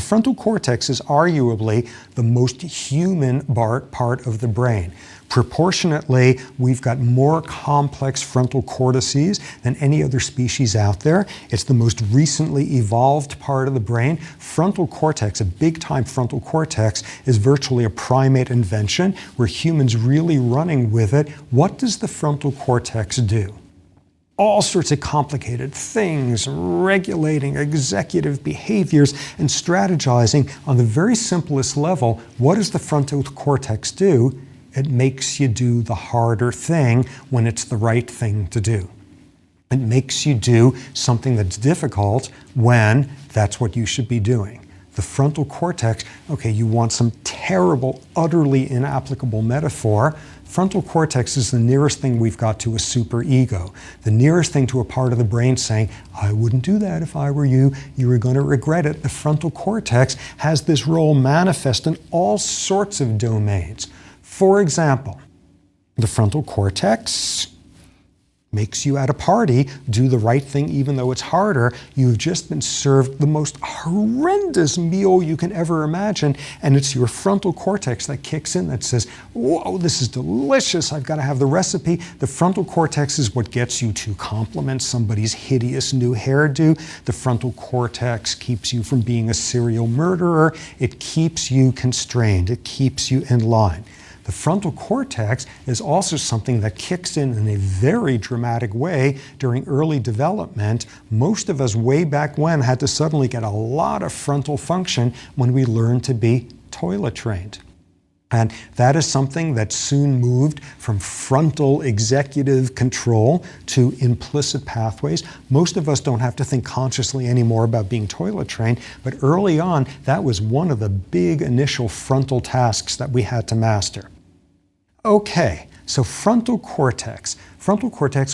frontal cortex is arguably the most human part of the brain. Proportionately, we've got more complex frontal cortices than any other species out there. It's the most recently evolved part of the brain. Frontal cortex, a big-time frontal cortex, is virtually a primate invention. We're humans really running with it. What does the frontal cortex do? All sorts of complicated things, regulating executive behaviors and strategizing on the very simplest level. What does the frontal cortex do? It makes you do the harder thing when it's the right thing to do. It makes you do something that's difficult when that's what you should be doing. The frontal cortex, okay, you want some terrible, utterly inapplicable metaphor. Frontal cortex is the nearest thing we've got to a superego, the nearest thing to a part of the brain saying, I wouldn't do that if I were you. You were going to regret it. The frontal cortex has this role manifest in all sorts of domains. For example, the frontal cortex makes you at a party do the right thing even though it's harder. You've just been served the most horrendous meal you can ever imagine, and it's your frontal cortex that kicks in that says, whoa, this is delicious, I've got to have the recipe. The frontal cortex is what gets you to compliment somebody's hideous new hairdo. The frontal cortex keeps you from being a serial murderer. It keeps you constrained. It keeps you in line. The frontal cortex is also something that kicks in a very dramatic way during early development. Most of us way back when had to suddenly get a lot of frontal function when we learned to be toilet trained. And that is something that soon moved from frontal executive control to implicit pathways. Most of us don't have to think consciously anymore about being toilet trained, but early on, that was one of the big initial frontal tasks that we had to master. Okay, so frontal cortex,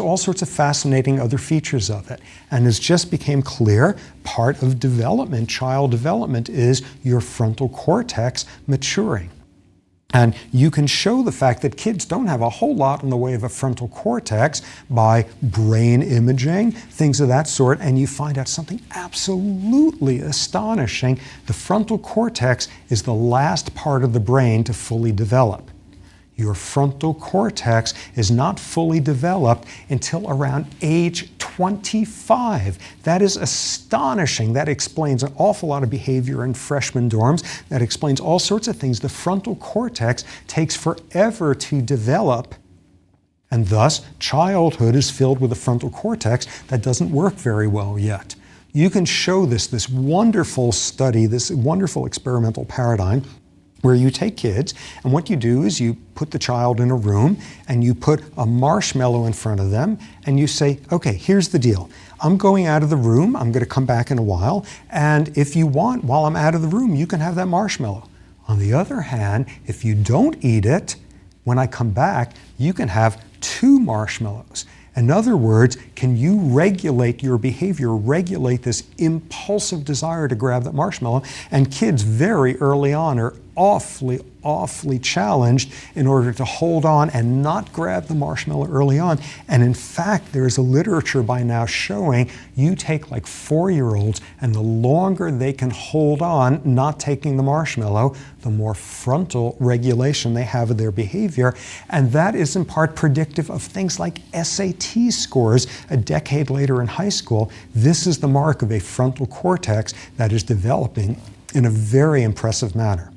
all sorts of fascinating other features of it. And as just became clear, part of development, child development, is your frontal cortex maturing. And you can show the fact that kids don't have a whole lot in the way of a frontal cortex by brain imaging, things of that sort, and you find out something absolutely astonishing. The frontal cortex is the last part of the brain to fully develop. Your frontal cortex is not fully developed until around age 25. That is astonishing. That explains an awful lot of behavior in freshman dorms. That explains all sorts of things. The frontal cortex takes forever to develop, and thus childhood is filled with a frontal cortex that doesn't work very well yet. You can show this wonderful study, this wonderful experimental paradigm, where you take kids, and what you do is you put the child in a room and you put a marshmallow in front of them and you say, okay, here's the deal. I'm going out of the room, I'm going to come back in a while, and if you want, while I'm out of the room, you can have that marshmallow. On the other hand, if you don't eat it, when I come back, you can have 2 marshmallows. In other words, can you regulate your behavior, regulate this impulsive desire to grab that marshmallow? And kids very early on are awfully challenged in order to hold on and not grab the marshmallow early on. And in fact, there's a literature by now showing you take like 4-year-olds, and the longer they can hold on not taking the marshmallow, the more frontal regulation they have of their behavior. And that is in part predictive of things like SAT scores a decade later in high school. This is the mark of a frontal cortex that is developing in a very impressive manner.